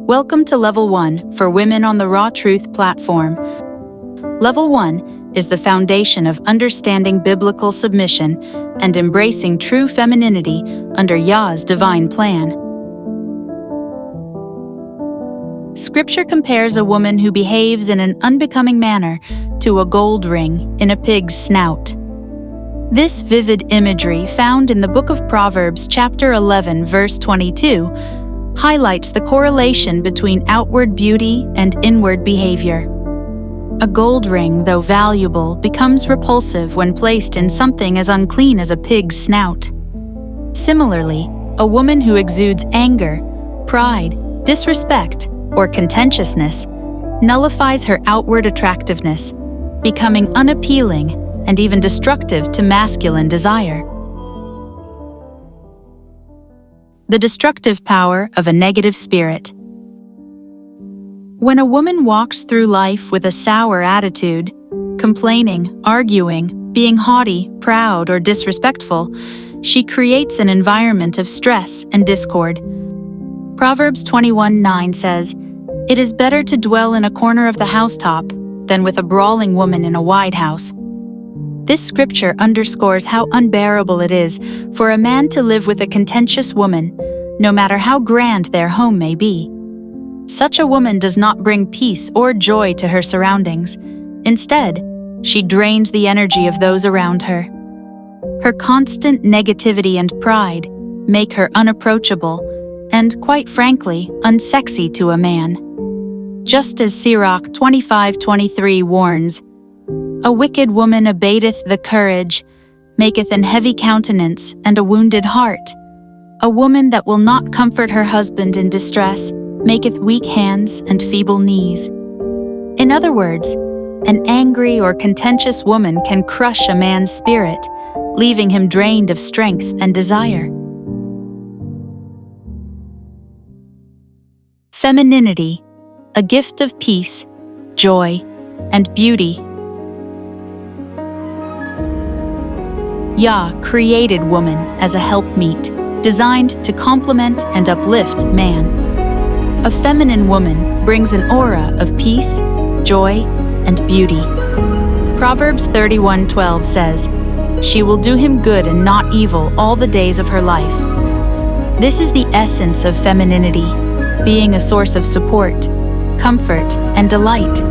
Welcome to Level 1 for women on the Rawtruth platform. Level 1 is the foundation of understanding biblical submission and embracing true femininity under Yah's divine plan. Scripture compares a woman who behaves in an unbecoming manner to a gold ring in a pig's snout. This vivid imagery, found in the book of Proverbs chapter 11, verse 22, highlights the correlation between outward beauty and inward behavior. A gold ring, though valuable, becomes repulsive when placed in something as unclean as a pig's snout. Similarly, a woman who exudes anger, pride, disrespect, or contentiousness nullifies her outward attractiveness, becoming unappealing and even destructive to masculine desire. The destructive power of a negative spirit. When a woman walks through life with a sour attitude, complaining, arguing, being haughty, proud, or disrespectful, she creates an environment of stress and discord. Proverbs 21:9 says, "It is better to dwell in a corner of the housetop than with a brawling woman in a wide house." This scripture underscores how unbearable it is for a man to live with a contentious woman, no matter how grand their home may be. Such a woman does not bring peace or joy to her surroundings. Instead, she drains the energy of those around her. Her constant negativity and pride make her unapproachable and, quite frankly, unsexy to a man. Just as Sirach 25:23 warns, "A wicked woman abateth the courage, maketh an heavy countenance and a wounded heart. A woman that will not comfort her husband in distress maketh weak hands and feeble knees." In other words, an angry or contentious woman can crush a man's spirit, leaving him drained of strength and desire. Femininity, a gift of peace, joy, and beauty. Yah created woman as a helpmeet, designed to complement and uplift man. A feminine woman brings an aura of peace, joy, and beauty. Proverbs 31:12 says, "She will do him good and not evil all the days of her life." This is the essence of femininity, being a source of support, comfort, and delight.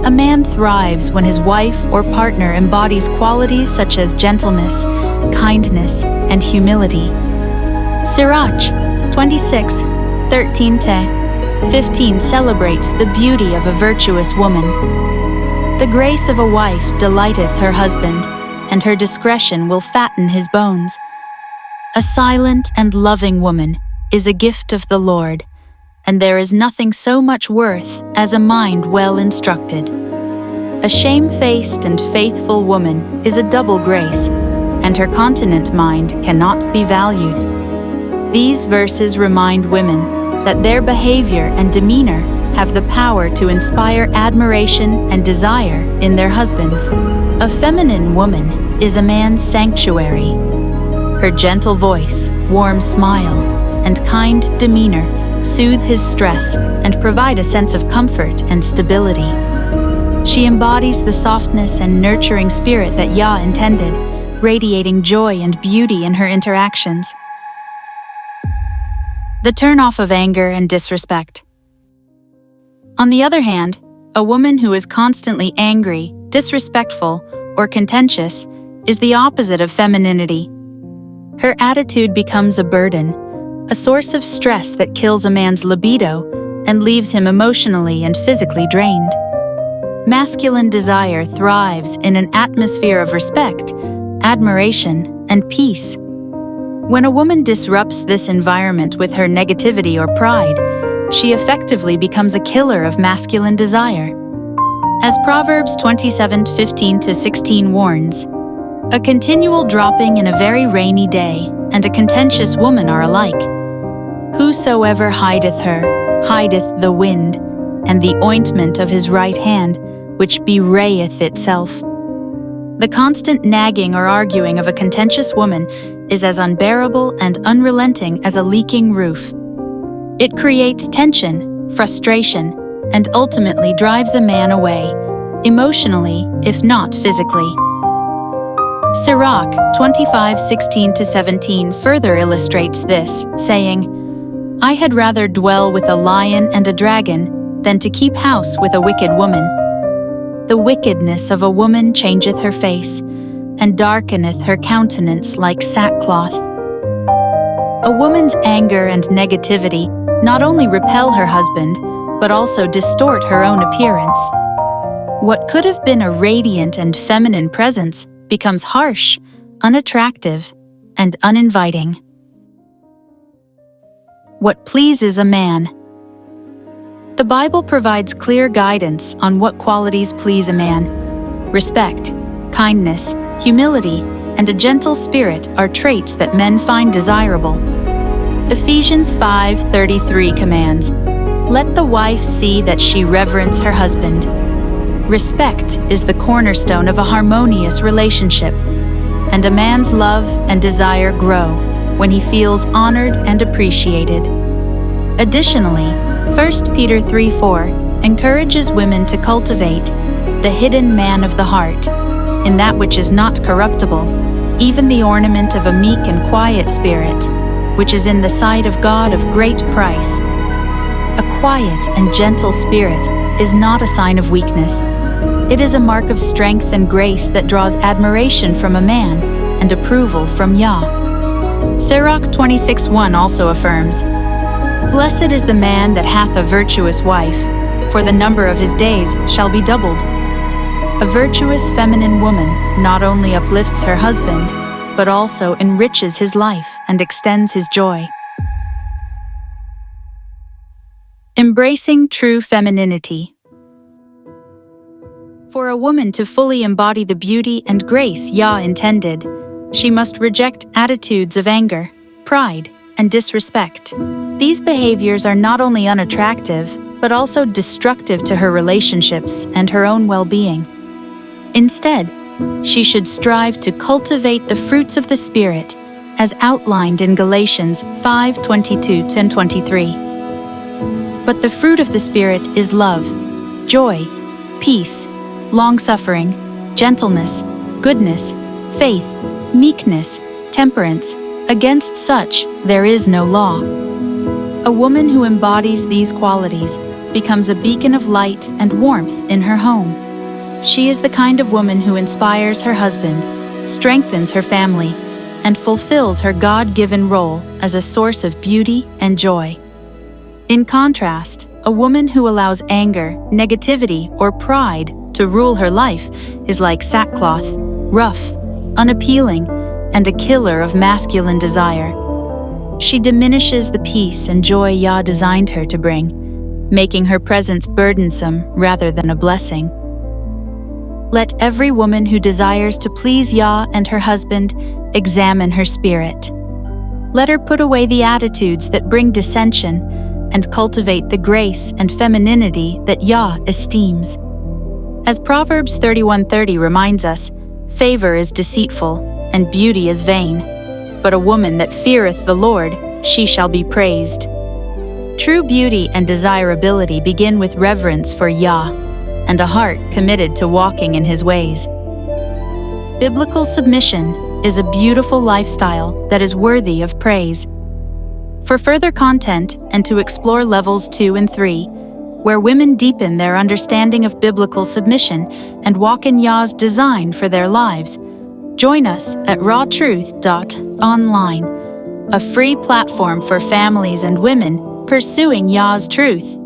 A man thrives when his wife or partner embodies qualities such as gentleness, kindness, and humility. Sirach 26:13-15 celebrates the beauty of a virtuous woman. "The grace of a wife delighteth her husband, and her discretion will fatten his bones." A silent and loving woman is a gift of the Lord, and there is nothing so much worth as a mind well instructed. A shamefaced and faithful woman is a double grace, and her continent mind cannot be valued. These verses remind women that their behavior and demeanor have the power to inspire admiration and desire in their husbands. A feminine woman is a man's sanctuary. Her gentle voice, warm smile, and kind demeanor soothe his stress and provide a sense of comfort and stability. She embodies the softness and nurturing spirit that Yah intended, radiating joy and beauty in her interactions. The turn-off of anger and disrespect. On the other hand, a woman who is constantly angry, disrespectful, or contentious is the opposite of femininity. Her attitude becomes a burden, a source of stress that kills a man's libido and leaves him emotionally and physically drained. Masculine desire thrives in an atmosphere of respect, admiration, and peace. When a woman disrupts this environment with her negativity or pride, she effectively becomes a killer of masculine desire. As Proverbs 27:15-16 warns, "A continual dropping in a very rainy day and a contentious woman are alike. Whosoever hideth her, hideth the wind, and the ointment of his right hand, which bewrayeth itself." The constant nagging or arguing of a contentious woman is as unbearable and unrelenting as a leaking roof. It creates tension, frustration, and ultimately drives a man away, emotionally, if not physically. Sirach 25:16-17 further illustrates this, saying, I had rather dwell with a lion and a dragon than to keep house with a wicked woman. The wickedness of a woman changeth her face, and darkeneth her countenance like sackcloth. A woman's anger and negativity not only repel her husband, but also distort her own appearance. What could have been a radiant and feminine presence becomes harsh, unattractive, and uninviting. What pleases a man? The Bible provides clear guidance on what qualities please a man. Respect, kindness, humility, and a gentle spirit are traits that men find desirable. Ephesians 5:33 commands, Let the wife see that she reverence her husband. Respect is the cornerstone of a harmonious relationship, and a man's love and desire grow when he feels honored and appreciated. Additionally, 1 Peter 3:4 encourages women to cultivate the hidden man of the heart, in that which is not corruptible, even the ornament of a meek and quiet spirit, which is in the sight of God of great price. A quiet and gentle spirit is not a sign of weakness. It is a mark of strength and grace that draws admiration from a man and approval from Yah. Sirach 26:1 also affirms, Blessed is the man that hath a virtuous wife, for the number of his days shall be doubled. A virtuous feminine woman not only uplifts her husband, but also enriches his life and extends his joy. Embracing true femininity. For a woman to fully embody the beauty and grace Yah intended, she must reject attitudes of anger, pride, and disrespect. These behaviors are not only unattractive, but also destructive to her relationships and her own well-being. Instead, she should strive to cultivate the fruits of the Spirit, as outlined in Galatians 5:22-23. But the fruit of the Spirit is love, joy, peace, long-suffering, gentleness, goodness, faith, meekness, temperance. Against such there is no law. A woman who embodies these qualities becomes a beacon of light and warmth in her home. She is the kind of woman who inspires her husband, strengthens her family, and fulfills her God-given role as a source of beauty and joy. In contrast, a woman who allows anger, negativity, or pride to rule her life is like sackcloth, rough, unappealing, and a killer of masculine desire. She diminishes the peace and joy Yah designed her to bring, making her presence burdensome rather than a blessing. Let every woman who desires to please Yah and her husband examine her spirit. Let her put away the attitudes that bring dissension and cultivate the grace and femininity that Yah esteems. As Proverbs 31:30 reminds us, favor is deceitful and beauty is vain, but a woman that feareth the Lord, she shall be praised. True beauty and desirability begin with reverence for Yah and a heart committed to walking in His ways. Biblical submission is a beautiful lifestyle that is worthy of praise. For further content and to explore levels 2 and 3, where women deepen their understanding of biblical submission and walk in Yah's design for their lives, join us at Rawtruth.online, a free platform for families and women pursuing Yah's truth.